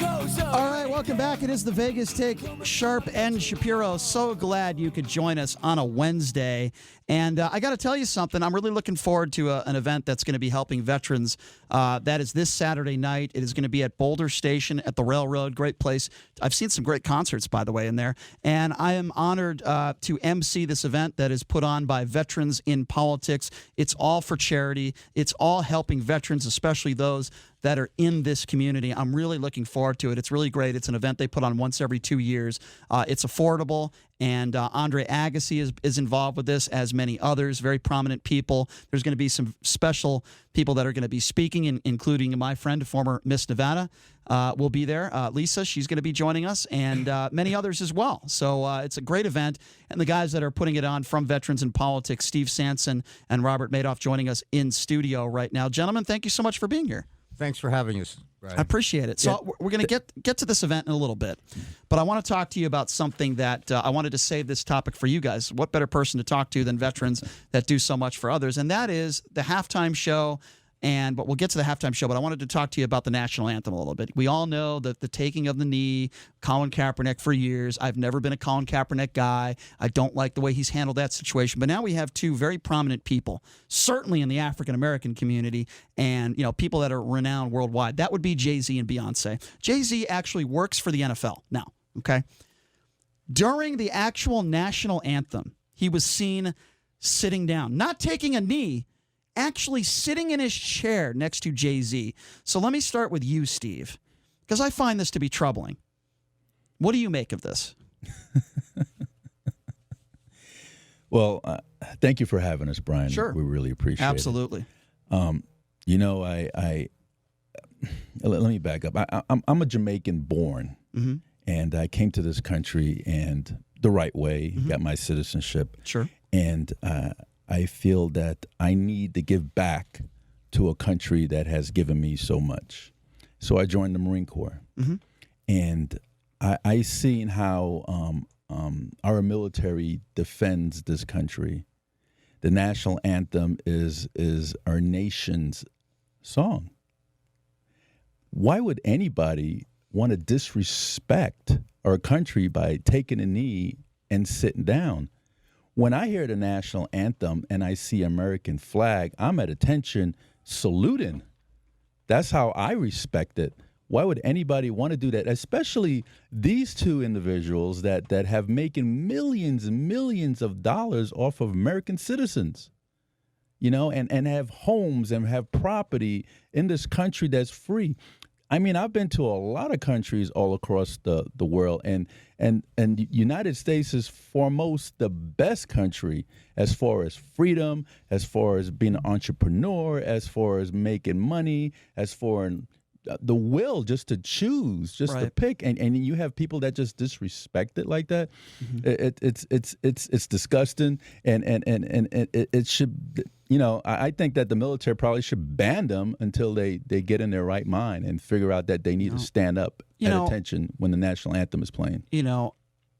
All right, welcome back. It is the Vegas Take, Sharp and Shapiro. So glad you could join us on a Wednesday. And I got to tell you something. I'm really looking forward to an event that's going to be helping veterans. That is this Saturday night. It is going to be at Boulder Station at the Railroad. Great place. I've seen some great concerts, by the way, in there. And I am honored to MC this event that is put on by Veterans in Politics. It's all for charity. It's all helping veterans, especially those that are in this community. I'm really looking forward to it. It's really great. It's an event they put on once every 2 years. It's affordable, and Andre Agassi is involved with this, as many others, very prominent people. There's going to be some special people that are going to be speaking, including my friend, former Miss Nevada, will be there. Lisa, she's going to be joining us, and many others as well. So it's a great event, and the guys that are putting it on from Veterans in Politics, Steve Sanson and Robert Madoff, joining us in studio right now. Gentlemen, thank you so much for being here. Thanks for having us, Brian. I appreciate it. So we're going to get to this event in a little bit, but I want to talk to you about something that I wanted to save this topic for you guys. What better person to talk to than veterans that do so much for others? And that is the halftime show. But we'll get to the halftime show, but I wanted to talk to you about the National Anthem a little bit. We all know that the taking of the knee, Colin Kaepernick for years. I've never been a Colin Kaepernick guy. I don't like the way he's handled that situation. But now we have two very prominent people, certainly in the African-American community, and people that are renowned worldwide. That would be Jay-Z and Beyonce. Jay-Z actually works for the NFL now, okay? During the actual National Anthem, he was seen sitting down, not taking a knee, actually sitting in his chair next to Jay-Z. So let me start with you, Steve, because I find this to be troubling. What do you make of this? Well, thank you for having us, Brian. Sure. We really appreciate Absolutely. it. Let me back up. I'm a Jamaican born, and I came to this country and the right way, got my citizenship. Sure. And I feel that I need to give back to a country that has given me so much. So I joined the Marine Corps. And I seen how our military defends this country. The national anthem is our nation's song. Why would anybody want to disrespect our country by taking a knee and sitting down? When I hear the national anthem and I see American flag, I'm at attention saluting. That's how I respect it. Why would anybody want to do that? Especially these two individuals that have making millions and millions of dollars off of American citizens, and have homes and have property in this country that's free. I mean, I've been to a lot of countries all across the world, and the United States is foremost the best country as far as freedom, as far as being an entrepreneur, as far as making money, as far as the will just to choose, just to pick, and you have people that just disrespect it like that. It's disgusting, and it should. I think that the military probably should ban them until they get in their right mind and figure out that they need to stand up at attention when the national anthem is playing.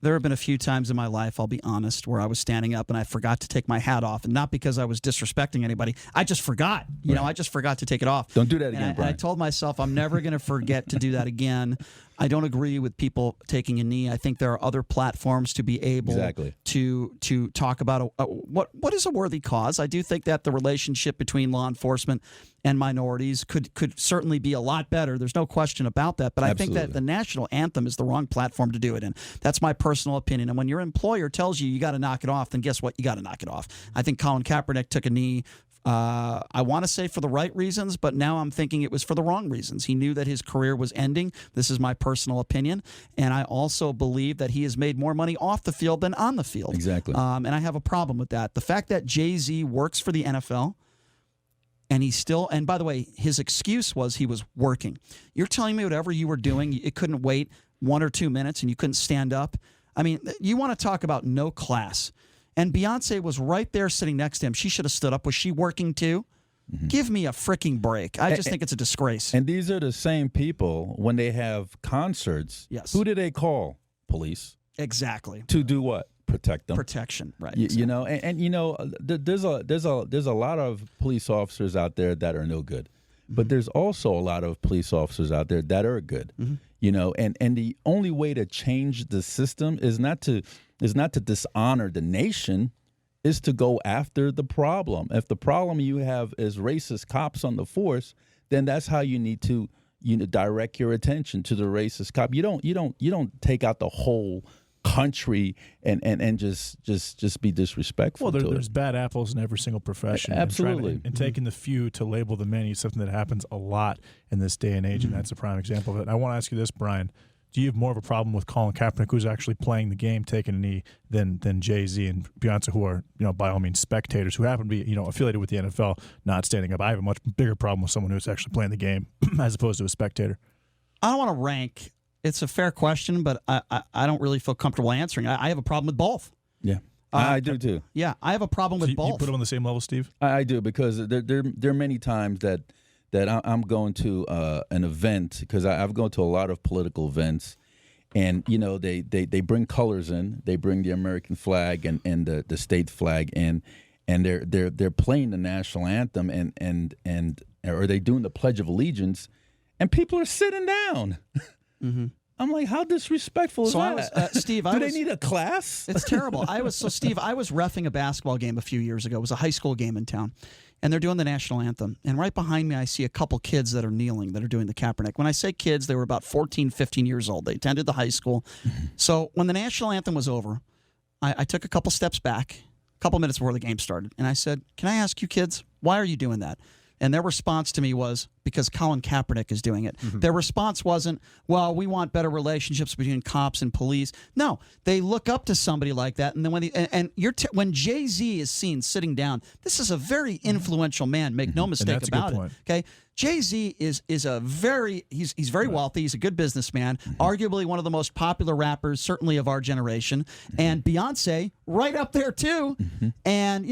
There have been a few times in my life, I'll be honest, where I was standing up and I forgot to take my hat off, and not because I was disrespecting anybody. I just forgot. I just forgot to take it off. Don't do that again, Brian. And I told myself I'm never going to forget to do that again. I don't agree with people taking a knee. I think there are other platforms to be able to talk about what is a worthy cause. I do think that the relationship between law enforcement and minorities could certainly be a lot better. There's no question about that. But I think that the national anthem is the wrong platform to do it in. That's my personal opinion. And when your employer tells you got to knock it off, then guess what? You got to knock it off. I think Colin Kaepernick took a knee. I want to say for the right reasons, but now I'm thinking it was for the wrong reasons. He knew that his career was ending. This is my personal opinion. And I also believe that he has made more money off the field than on the field. Exactly. And I have a problem with that. The fact that Jay-Z works for the NFL, and by the way, his excuse was he was working. You're telling me whatever you were doing, it couldn't wait 1 or 2 minutes and you couldn't stand up? I mean, you want to talk about no class. And Beyonce was right there sitting next to him. She should have stood up. Was she working too? Give me a freaking break. I just think it's a disgrace. And these are the same people, when they have concerts, who do they call? Police. Exactly. To do what? Protect them. Protection, right. There's a lot of police officers out there that are no good. but there's also a lot of police officers out there that are good. You know, and the only way to change the system is not to dishonor the nation, is to go after the problem. If the problem you have is racist cops on the force, then that's how you need to direct your attention to the racist cop. You don't take out the whole country and just be disrespectful. Well, there's bad apples in every single profession. Absolutely. And taking the few to label the many is something that happens a lot in this day and age, and that's a prime example of it. And I want to ask you this, Brian. Do you have more of a problem with Colin Kaepernick, who's actually playing the game, taking a knee, than Jay-Z and Beyonce, who are, by all means, spectators, who happen to be, affiliated with the NFL, not standing up? I have a much bigger problem with someone who's actually playing the game as opposed to a spectator. I don't want to rank. It's a fair question, but I don't really feel comfortable answering. I have a problem with both. Yeah, I do too. Yeah, I have a problem with both. You put them on the same level, Steve? I do, because there are many times that I'm going to an event, because I've gone to a lot of political events, and they bring colors in. They bring the American flag and the state flag in, and they're playing the national anthem and or they doing the Pledge of Allegiance, and people are sitting down. I'm like, how disrespectful is that? Steve, do they need a class? It's terrible. Steve, I was reffing a basketball game a few years ago. It was a high school game in town, and they're doing the national anthem. And right behind me, I see a couple kids that are kneeling, that are doing the Kaepernick. When I say kids, they were about 14, 15 years old. They attended the high school. So when the national anthem was over, I took a couple steps back, a couple minutes before the game started, and I said, "Can I ask you kids, why are you doing that?" And their response to me was, because Colin Kaepernick is doing it. Their response wasn't, well, we want better relationships between cops and police. No, they look up to somebody like that. And then when Jay-Z is seen sitting down, this is a very influential man. Make no mistake about it. Okay, Jay-Z is he's very wealthy. He's a good businessman. Arguably one of the most popular rappers, certainly of our generation. And Beyonce, right up there too. And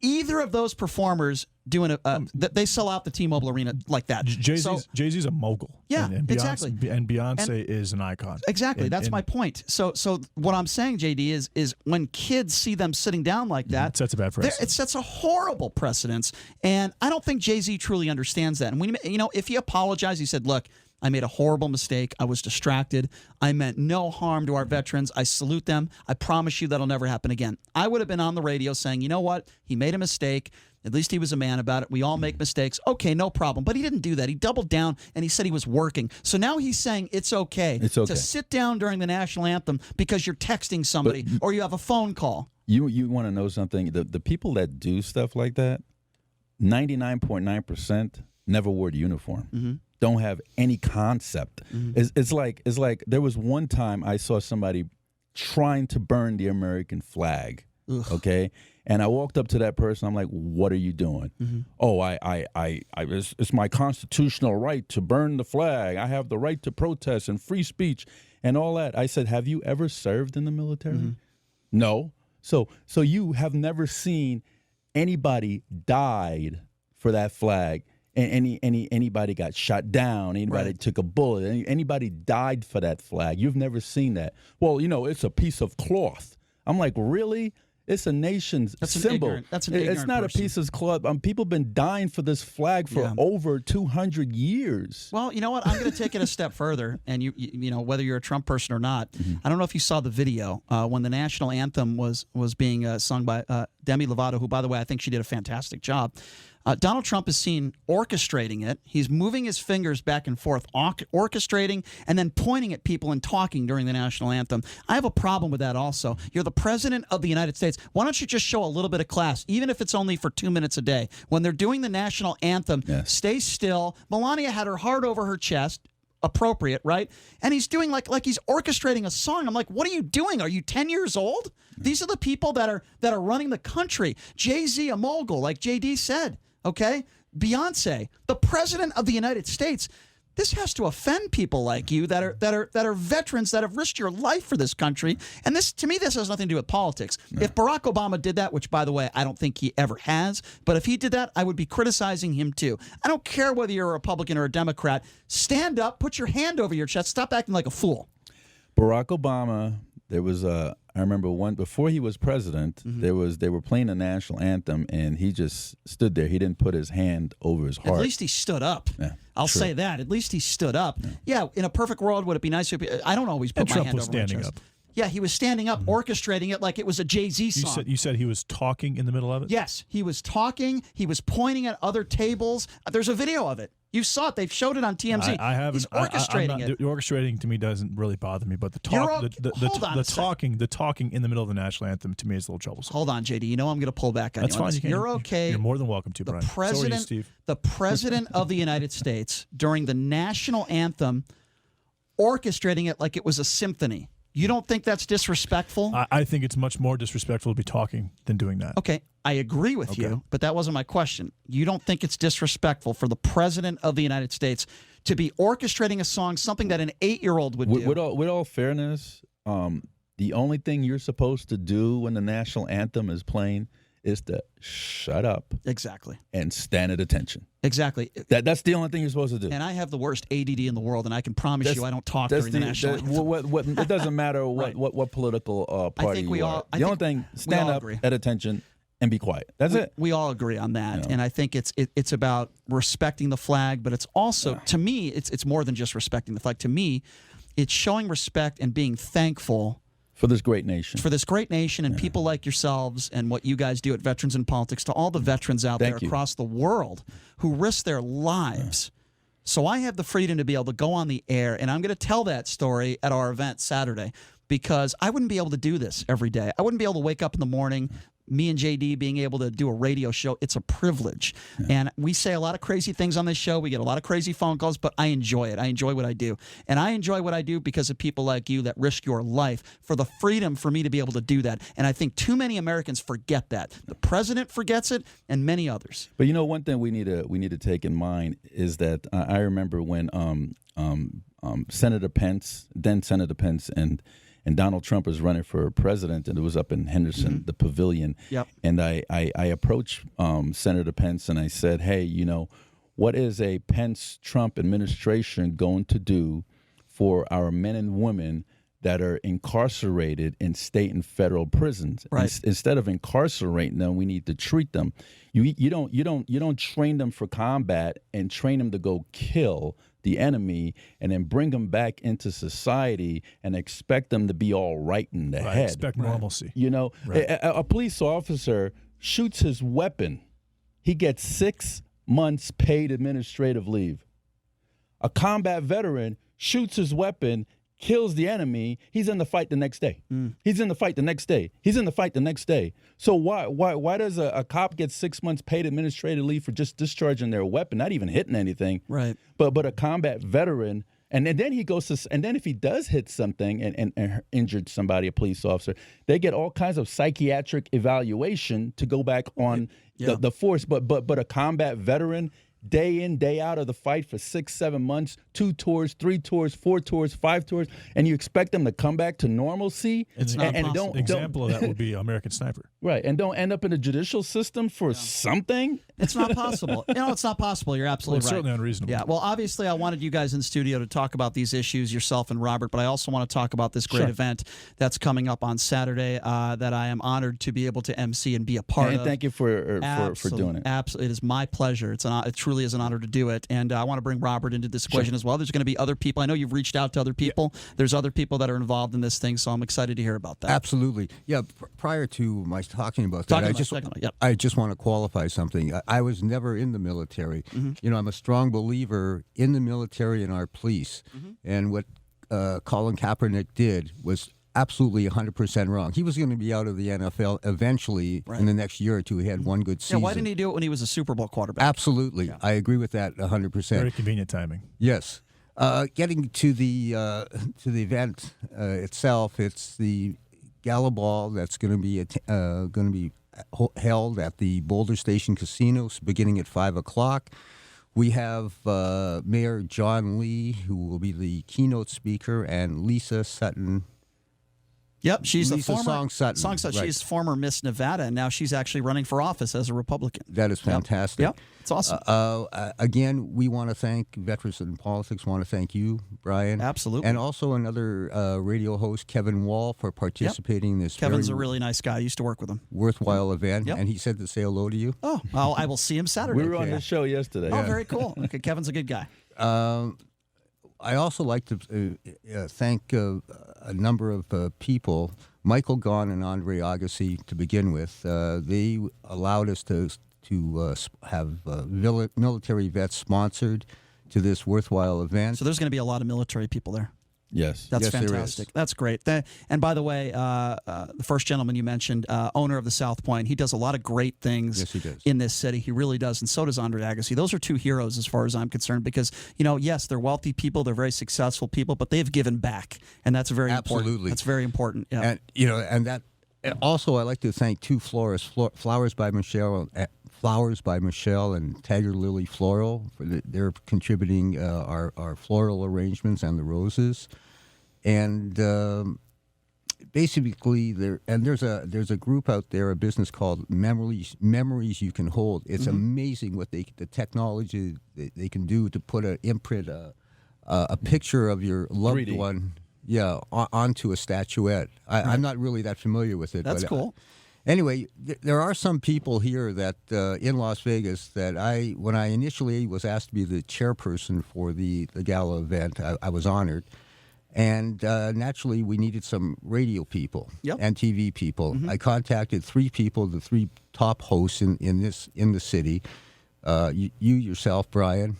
either of those performers doing they sell out the T-Mobile Arena like that. Jay-Z's a mogul. Yeah, and exactly. And Beyonce is an icon. Exactly. That's my point. So what I'm saying, JD, is when kids see them sitting down like that, it sets a bad precedent. It sets a horrible precedence. And I don't think Jay-Z truly understands that. And if he apologized, he said, "Look, I made a horrible mistake. I was distracted. I meant no harm to our veterans. I salute them. I promise you that'll never happen again." I would have been on the radio saying, "You know what? He made a mistake. At least he was a man about it. We all make mistakes. Okay, no problem." But he didn't do that. He doubled down, and he said he was working. So now he's saying it's okay to sit down during the national anthem because you're texting somebody or you have a phone call. You want to know something? The people that do stuff like that, 99.9% never wore the uniform. Don't have any concept. It's like there was one time I saw somebody trying to burn the American flag. Okay, and I walked up to that person. I'm like, "What are you doing?" "Oh, it's my constitutional right to burn the flag. I have the right to protest and free speech and all that." I said, "Have you ever served in the military?" "No." So you have never seen anybody died for that flag. Anybody got shot down, anybody took a bullet, anybody died for that flag. You've never seen that. "Well, it's a piece of cloth." I'm like, really? It's a nation's symbol. It's not person. A piece of cloth. People have been dying for this flag for over 200 years. Well, you know what? I'm going to take it a step further. And whether you're a Trump person or not, I don't know if you saw the video when the national anthem was being sung by Demi Lovato, who, by the way, I think she did a fantastic job. Donald Trump is seen orchestrating it. He's moving his fingers back and forth, orchestrating, and then pointing at people and talking during the national anthem. I have a problem with that also. You're the president of the United States. Why don't you just show a little bit of class, even if it's only for 2 minutes a day? When they're doing the national anthem, stay still. Melania had her heart over her chest. Appropriate, right? And he's doing like he's orchestrating a song. I'm like, what are you doing? Are you 10 years old? These are the people that are running the country. Jay-Z, a mogul, like JD said. Okay, Beyonce, the president of the United States. This has to offend people like you that are veterans that have risked your life for this country. And this, to me, this has nothing to do with politics. No. If Barack Obama did that, which, by the way, I don't think he ever has, but if he did that, I would be criticizing him too. I don't care whether you're a Republican or a Democrat. Stand up, put your hand over your chest, stop acting like a fool. Barack Obama, there was I remember one before he was president. They were playing the national anthem, and he just stood there. He didn't put his hand over his heart. At least he stood up. Yeah, I'll true. say that. At least he stood up. Yeah. In a perfect world, would it be nice if I don't always put And my Trump hand was over my standing chest. up. Yeah, he was standing up, orchestrating it like it was a Jay-Z song. You said he was talking in the middle of it? Yes, he was talking. He was pointing at other tables. There's a video of it. You saw it. They've showed it on TMZ. I haven't. He's orchestrating it. The orchestrating to me doesn't really bother me, but the You're talk, hold on a second. the talking in the middle of the national anthem to me is a little troublesome. Hold on, JD. You know I'm going to pull back on That's you. On fine. this. You You're okay. You're more than welcome to, Brian. So are you, Steve. The president of the United States during the national anthem, orchestrating it like it was a symphony. You don't think that's disrespectful? I think it's much more disrespectful to be talking than doing that. Okay, I agree with you, but that wasn't my question. You don't think it's disrespectful for the president of the United States to be orchestrating a song, something that an 8-year-old would do? With all fairness, the only thing you're supposed to do when the national anthem is playing is to shut up Exactly. and stand at attention. Exactly. That's the only thing you're supposed to do. And I have the worst ADD in the world, and I can promise you I don't talk during the national anthem. It doesn't matter what political party think we you all- are. I The only think thing, we stand all up agree. at attention and be quiet. That's it. We all agree on that, You know. and I think it's about respecting the flag, but it's also to me it's more than just respecting the flag. To me, it's showing respect and being thankful For this great nation. for this great nation and people like yourselves and what you guys do at Veterans in Politics, to all the veterans out Thank there you. across the world who risk their lives. So I have the freedom to be able to go on the air, and I'm going to tell that story at our event Saturday, because I wouldn't be able to do this every day. I wouldn't be able to wake up in the morning, me and JD being able to do a radio show. It's a privilege. And we say a lot of crazy things on this show. We get a lot of crazy phone calls, but I enjoy it. I enjoy what I do. And I enjoy what I do because of people like you that risk your life for the freedom for me to be able to do that. And I think too many Americans forget that. The president forgets it, and many others. But one thing we need to take in mind is that I remember when Senator Pence, then Senator Pence, and Donald Trump was running for president, and it was up in Henderson, the pavilion. Yep. And I approached Senator Pence and I said, hey, what is a Pence-Trump administration going to do for our men and women that are incarcerated in state and federal prisons? Right. Instead of incarcerating them, we need to treat them. You don't train them for combat and train them to go kill the enemy and then bring them back into society and expect them to be all right in the head. Expect normalcy. A police officer shoots his weapon. He gets 6 months paid administrative leave. A combat veteran shoots his weapon, kills the enemy. He's in the fight the next day. He's in the fight the next day. He's in the fight the next day. So why does a cop get 6 months paid administrative leave for just discharging their weapon, not even hitting anything? Right. But a combat veteran, and then he goes to, and then if he does hit something and injured somebody, a police officer, they get all kinds of psychiatric evaluation to go back on the force. But a combat veteran, day in, day out of the fight for 6-7 months, 2 tours, 3 tours, 4 tours, 5 tours, and you expect them to come back to normalcy? It's not and possible. An example of that would be American Sniper. Right, and don't end up in the judicial system for something? It's not possible. It's not possible. You're absolutely It's right. certainly unreasonable. Yeah, well, obviously, I wanted you guys in studio to talk about these issues, yourself and Robert, but I also want to talk about this great Sure. event that's coming up on Saturday that I am honored to be able to MC and be a part And of. thank you for doing it. Absolutely. It is my pleasure. It truly is an honor to do it. And I want to bring Robert into this equation as well. There's going to be other people. I know you've reached out to other people. There's other people that are involved in this thing, so I'm excited to hear about that. Absolutely. Yeah, prior to my talking about that, Yep. I just want to qualify something. I was never in the military. I'm a strong believer in the military and our police. And what Colin Kaepernick did was absolutely 100% wrong. He was going to be out of the NFL eventually in the next year or two. He had one good season. Yeah, why didn't he do it when he was a Super Bowl quarterback? Absolutely. I agree with that 100%. Very convenient timing. Yes. Getting to the event itself, it's the Gala Ball that's going to be held at the Boulder Station Casino beginning at 5:00. We have Mayor John Lee, who will be the keynote speaker, and Lisa Sutton. Yep, she's Lisa a former Song Sutton. Right. She's former Miss Nevada, and now she's actually running for office as a Republican. That is fantastic. Yep, it's awesome. Again, we want to thank Veterans in Politics. Want to thank you, Brian. Absolutely. And also another radio host, Kevin Wall, for participating in this Kevin's very a really nice guy. I used to work with him. worthwhile event. Yep. And he said to say hello to you. Oh, well, I will see him Saturday. We were on the show yesterday. Oh, very cool. Okay, Kevin's a good guy. I also like to thank a number of people, Michael Gahn and Andre Agassi to begin with. They allowed us to have military vets sponsored to this worthwhile event. So there's going to be a lot of military people there. Yes. That's Yes, there fantastic. is. That's great. And by the way, the first gentleman you mentioned, owner of the South Point, he does a lot of great things Yes, he does. in this city. He really does. And so does Andre Agassi. Those are two heroes as far as I'm concerned because, yes, they're wealthy people. They're very successful people, but they've given back. And that's very important. Absolutely. That's very important. Yeah. And that also I like to thank two florists, Flowers by Michelle and Tiger Lily Floral. They're contributing our floral arrangements and the roses. And basically, there's a group out there, a business called Memories You Can Hold. It's amazing what the technology they can do to put an imprint, a picture of your loved 3D. one, onto a statuette. I'm not really that familiar with it. That's but, cool. Anyway, there are some people here that in Las Vegas that when I initially was asked to be the chairperson for the gala event, I was honored. And naturally, we needed some radio people and TV people. I contacted three people, the three top hosts in the city. You yourself, Brian,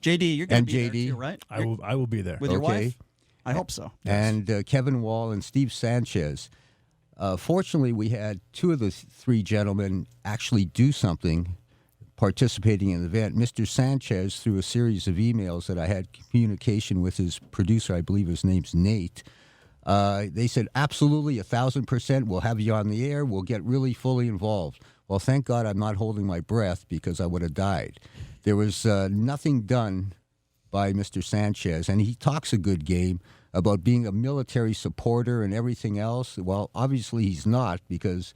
JD, you're going to be there JD. too, right? I will be there. With your Okay. wife? I hope so. and Kevin Wall and Steve Sanchez. Fortunately, we had two of the three gentlemen actually do something, participating in the event. Mr. Sanchez, through a series of emails that I had communication with his producer, I believe his name's Nate, they said, absolutely, 1,000%, we'll have you on the air, we'll get really fully involved. Well, thank God I'm not holding my breath because I would have died. There was nothing done by Mr. Sanchez, and he talks a good game about being a military supporter and everything else. Well, obviously he's not, because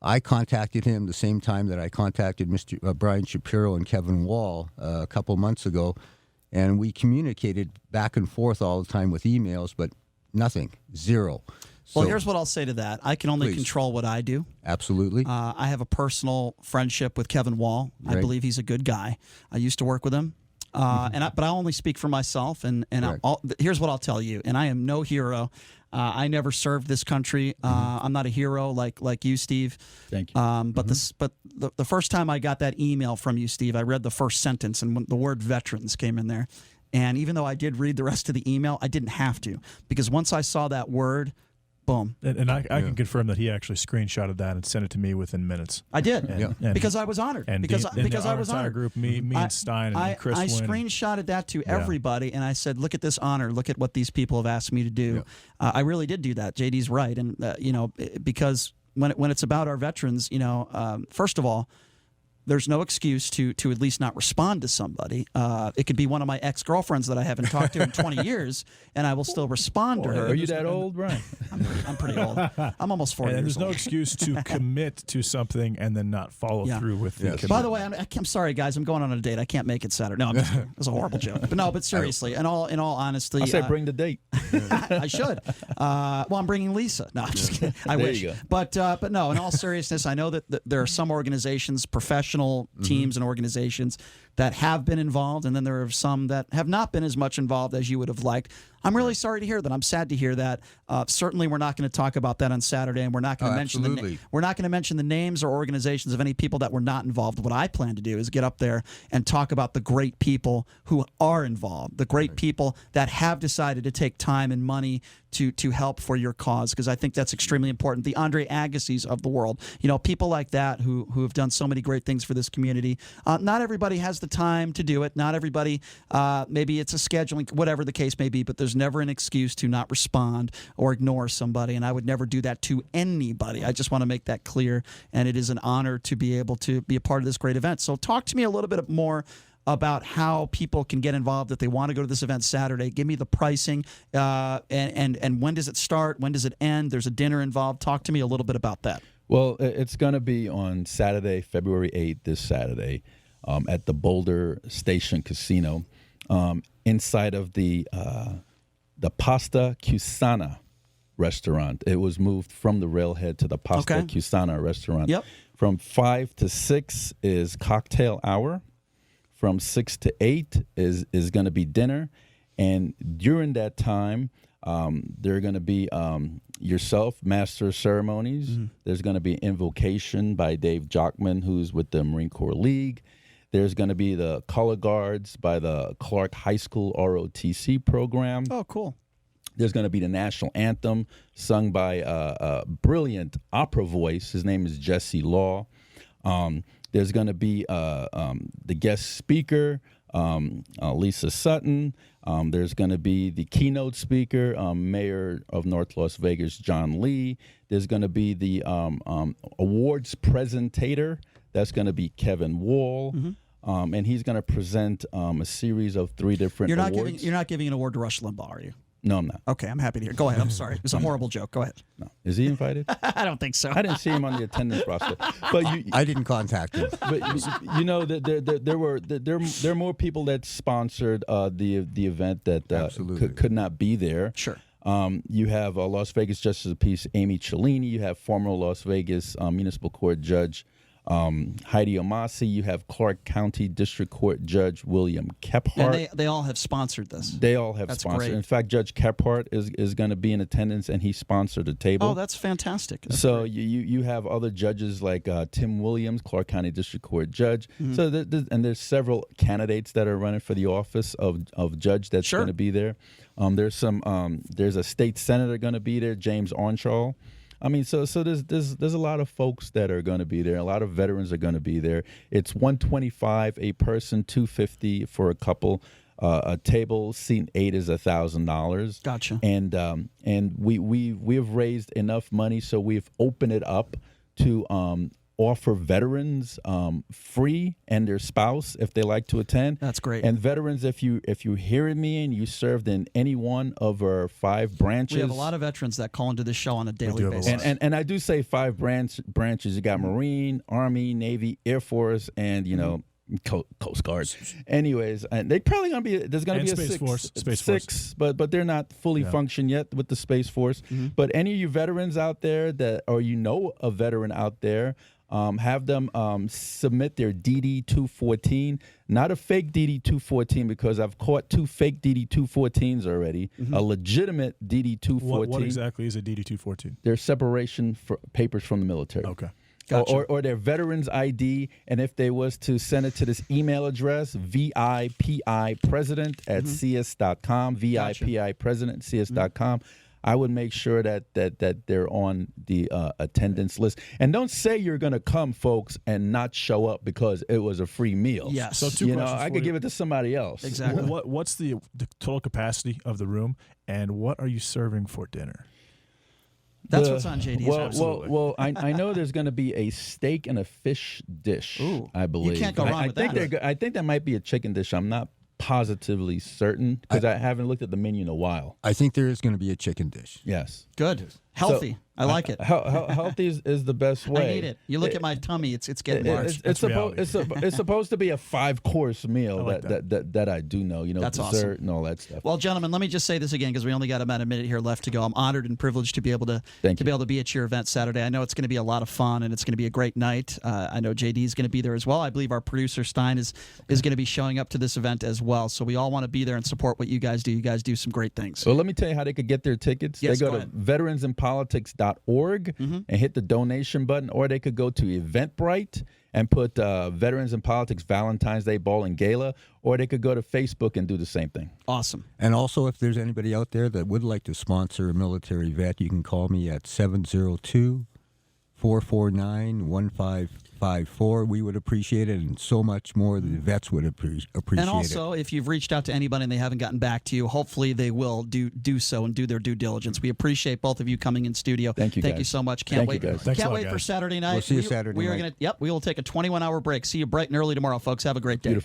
I contacted him the same time that I contacted Mr. Brian Shapiro and Kevin Wall a couple months ago, and we communicated back and forth all the time with emails, but nothing, zero. Well, So- here's what I'll say to that. I can only Please. control what I do. Absolutely. I have a personal friendship with Kevin Wall. I Right. believe he's a good guy. I used to work with him. But I only speak for myself. And Correct. here's what I'll tell you. And I am no hero. I never served this country. I'm not a hero like you, Steve. Thank you. But the first time I got that email from you, Steve, I read the first sentence and when the word veterans came in there. And even though I did read the rest of the email, I didn't have to, because once I saw that word, boom. And I can confirm that he actually screenshotted that and sent it to me within minutes. I did, And- because I was honored. And because our I was entire honored. group, me and Stein and Chris I Wynn. screenshotted that to everybody, and I said, "Look at this honor. Look at what these people have asked me to do." I really did do that. JD's right, and because when it's about our veterans, first of all, there's no excuse to at least not respond to somebody. It could be one of my ex-girlfriends that I haven't talked to in 20 years, and I will still respond to her. Are you that old, Brian? I'm pretty old. I'm almost 40 And years there's no old. excuse to commit to something and then not follow through with the commitment. By the way, I'm sorry, guys. I'm going on a date. I can't make it Saturday. No, I'm just kidding. It was a horrible joke. But seriously, in all honesty, I say bring the date. I should. Well, I'm bringing Lisa. No, I'm just kidding. I There wish. you go. But no, in all seriousness, I know that there are some organizations, professional teams and organizations that have been involved, and then there are some that have not been as much involved as you would have liked. I'm really sorry to hear that. I'm sad to hear that. Certainly, we're not going to talk about that on Saturday, and we're not going to mention absolutely. we're not going to mention the names or organizations of any people that were not involved. What I plan to do is get up there and talk about the great people who are involved, the great people that have decided to take time and money to help for your cause, because I think that's extremely important. The Andre Agassis of the world, people like that who have done so many great things for this community. Not everybody has the time to do it. Not everybody, maybe it's a scheduling, whatever the case may be, but there's never an excuse to not respond or ignore somebody, and I would never do that to anybody. I just want to make that clear, and it is an honor to be able to be a part of this great event. So talk to me a little bit more about how people can get involved if they want to go to this event Saturday. Give me the pricing, and when does it start? When does it end? There's a dinner involved. Talk to me a little bit about that. Well, it's going to be on Saturday, February 8th, this Saturday, at the Boulder Station Casino, inside of the Pasta Cusana restaurant. It was moved from the Railhead to the Pasta Cusana restaurant. Yep. From 5 to 6 is cocktail hour. From 6 to 8 is going to be dinner. And during that time, there are going to be yourself, Master of Ceremonies. Mm-hmm. There's going to be invocation by Dave Jockman, who's with the Marine Corps League. There's going to be the color guards by the Clark High School ROTC program. Oh, cool. There's going to be the National Anthem sung by a brilliant opera voice. His name is Jesse Law. There's going to be the guest speaker, Lisa Sutton. There's going to be the keynote speaker, Mayor of North Las Vegas, John Lee. There's going to be the awards presentator. That's going to be Kevin Wall. Mm-hmm. And he's going to present a series of 3 different awards. You're not giving an award to Rush Limbaugh, are you? No, I'm not. Okay, I'm happy to hear. Go ahead. I'm sorry. It was a horrible joke. Go ahead. No. Is he invited? I don't think so. I didn't see him on the attendance roster. But I didn't contact him. But you know, there are more people that sponsored the event that could not be there. Sure. You have Las Vegas Justice of the Peace Amy Cellini. You have former Las Vegas Municipal Court Judge Heidi Omasi. You have Clark County District Court Judge William Kephart. And they all have sponsored this. They all have that's sponsored. Great. In fact, Judge Kephart is going to be in attendance, and he sponsored a table. Oh, that's fantastic. That's so great. you have other judges like Tim Williams, Clark County District Court Judge. Mm-hmm. So there's several candidates that are running for the office of judge that's going to be there. There's a state senator going to be there, James Arnshaw. I mean, so there's a lot of folks that are going to be there. A lot of veterans are going to be there. It's $125 a person, $250 for a couple. A table, seat 8 is $1,000. Gotcha. And we have raised enough money, so we've opened it up to offer veterans free and their spouse if they like to attend. That's great. And veterans, if you hearing me and you served in any one of our 5 branches. We have a lot of veterans that call into this show on a daily basis. And I do say 5 branches. You got Marine, Army, Navy, Air Force, and Coast Guard. Anyways, and they probably gonna be there's gonna be a Space Force. Six, but they're not fully functioned yet with the Space Force. Mm-hmm. But any of you veterans out there or a veteran out there, have them submit their DD-214, not a fake DD-214, because I've caught 2 fake DD-214s already. Mm-hmm. A legitimate DD-214. What exactly is a DD-214? They're separation papers from the military. Okay. Gotcha. Or their veterans ID, and if they was to send it to this email address, VIPIpresident@cs.com, VIPIpresident@cs.com, I would make sure that they're on the attendance list. And don't say you're going to come, folks, and not show up because it was a free meal. Yes. So 2 questions I could give it to somebody else. Exactly. What's the total capacity of the room, and what are you serving for dinner? That's what's on JD's. Well, I know there's going to be a steak and a fish dish. Ooh, I believe. You can't go wrong with that. I think that might be a chicken dish. I'm not positively certain because I haven't looked at the menu in a while. I think there is going to be a chicken dish. Yes. Good. Healthy. So, I like it. Healthy is the best way. I need it. You look at my tummy; it's getting large. It's supposed to be a 5-course meal like that I do know. That's dessert awesome. and all that stuff. Well, gentlemen, let me just say this again because we only got about a minute here left to go. I'm honored and privileged to be able to be at your event Saturday. I know it's going to be a lot of fun and it's going to be a great night. I know JD is going to be there as well. I believe our producer Stein is going to be showing up to this event as well. So we all want to be there and support what you guys do. You guys do some great things. Well, let me tell you how they could get their tickets. Yes, they go to veteransinpolitics.org and hit the donation button, or they could go to Eventbrite and put Veterans in Politics Valentine's Day Ball and Gala, or they could go to Facebook and do the same thing. Awesome. And also, if there's anybody out there that would like to sponsor a military vet, you can call me at 702-449-1554. We would appreciate it, and so much more the vets would appreciate it. And also, if you've reached out to anybody and they haven't gotten back to you, hopefully they will do so and do their due diligence. We appreciate both of you coming in studio. Thank you, Thank guys. you so much. Can't wait. Guys. Thanks a Can't lot, wait for guys. Saturday night. We'll see you Saturday we are night. we will take a 21-hour break. See you bright and early tomorrow, folks. Have a great day. Beautiful.